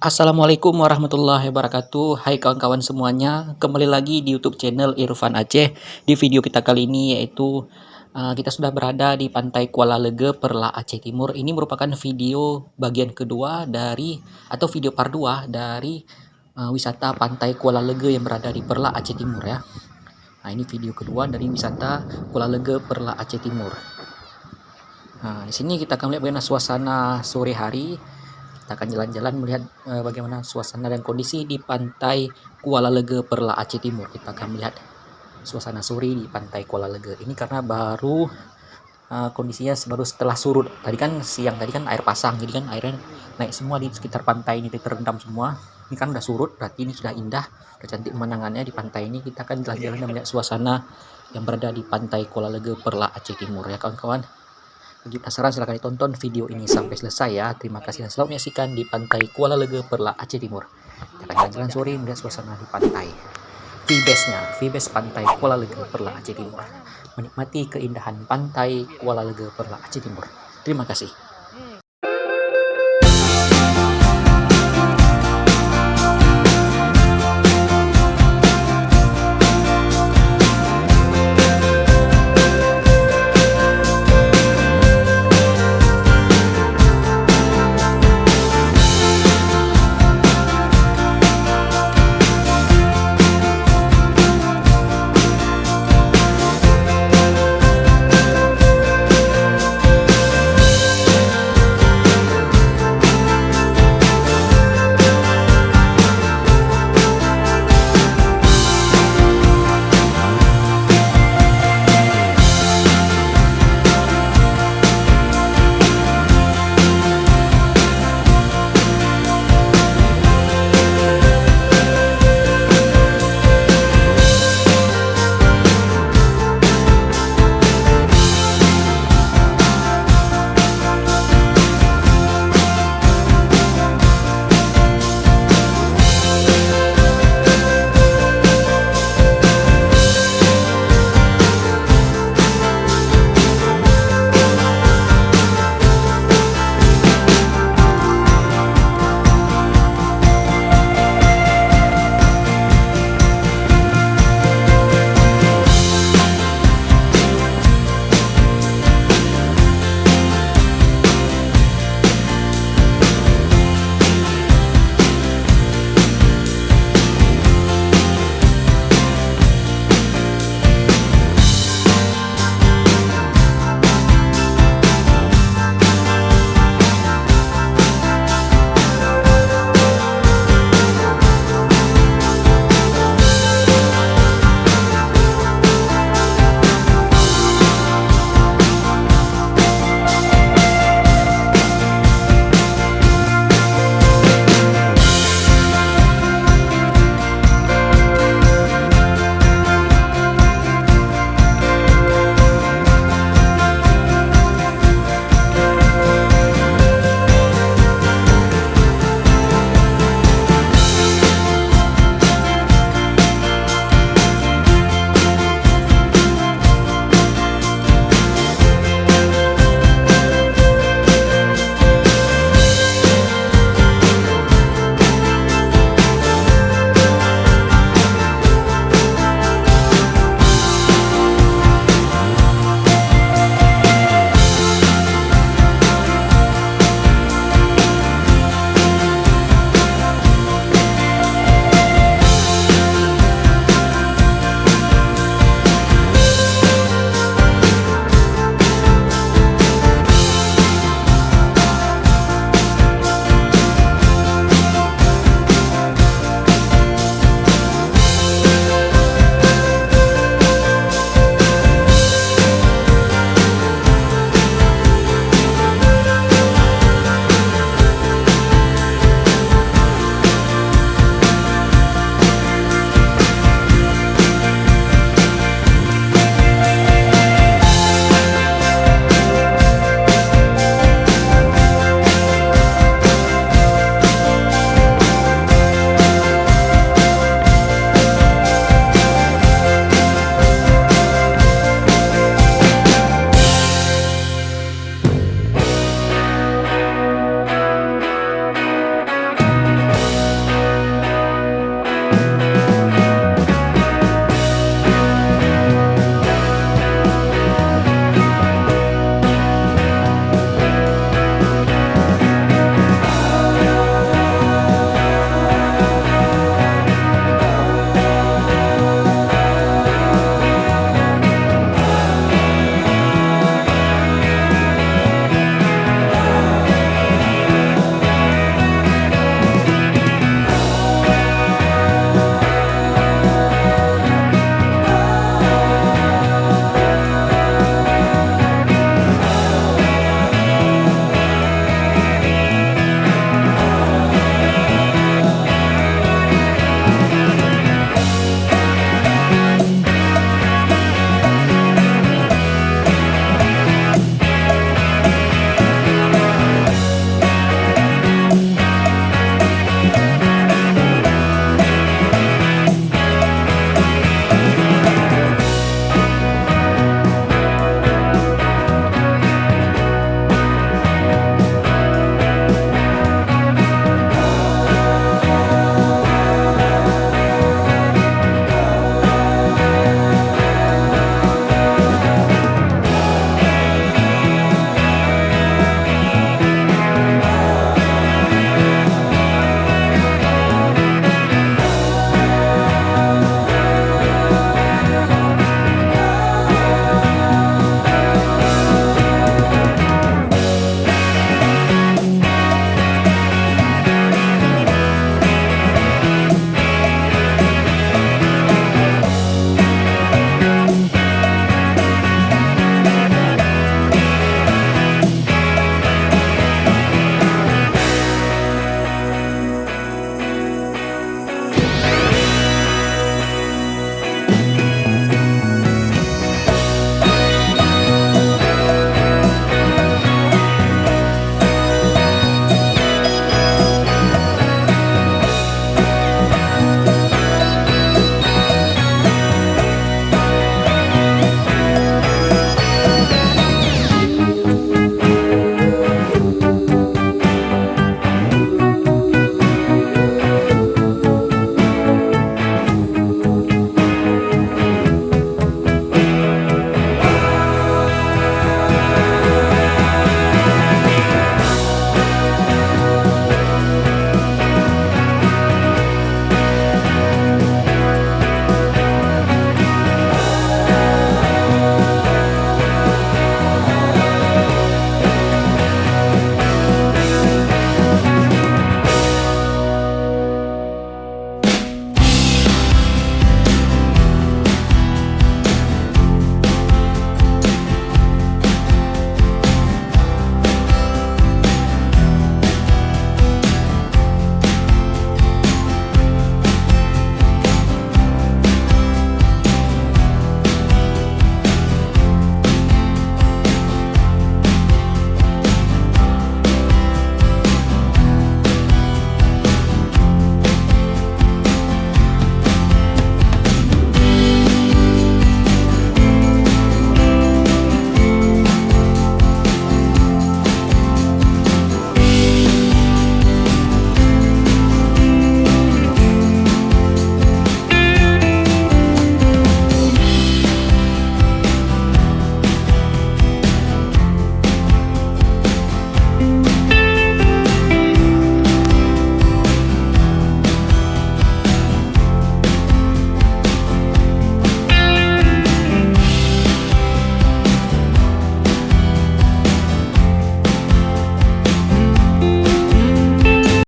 Assalamualaikum warahmatullahi wabarakatuh. Hai kawan-kawan semuanya, kembali lagi di YouTube channel Irfan Aceh. Di video kita kali ini yaitu kita sudah berada di Pantai Kuala Leuge Peureulak Aceh Timur. Ini merupakan video bagian kedua dari atau video part 2 dari wisata Pantai Kuala Leuge yang berada di Peureulak Aceh Timur ya. Nah, ini video kedua dari wisata Kuala Leuge Peureulak Aceh Timur. Nah, di sini kita akan melihat bagaimana suasana sore hari. Kita akan jalan-jalan melihat bagaimana suasana dan kondisi di Pantai Kuala Leuge Peureulak Aceh Timur. Kita akan melihat suasana sore di Pantai Kuala Leuge. Ini karena baru kondisinya baru setelah surut. Tadi kan siang, tadi kan air pasang, jadi kan airnya naik semua di sekitar pantai ini, terendam semua. Ini kan udah surut, berarti ini sudah indah, sudah cantik pemandangannya di pantai ini. Kita akan jalan-jalan dan melihat suasana yang berada di Pantai Kuala Leuge Peureulak Aceh Timur ya kawan-kawan. Bagi penasaran silahkan ditonton video ini sampai selesai ya. Terima kasih dan selamat menyaksikan di Pantai Kuala Leuge Peureulak Aceh Timur. Kita akan jalan-jalan sore melihat suasana di pantai. Vibes Pantai Kuala Leuge Peureulak Aceh Timur. Menikmati keindahan Pantai Kuala Leuge Peureulak Aceh Timur. Terima kasih.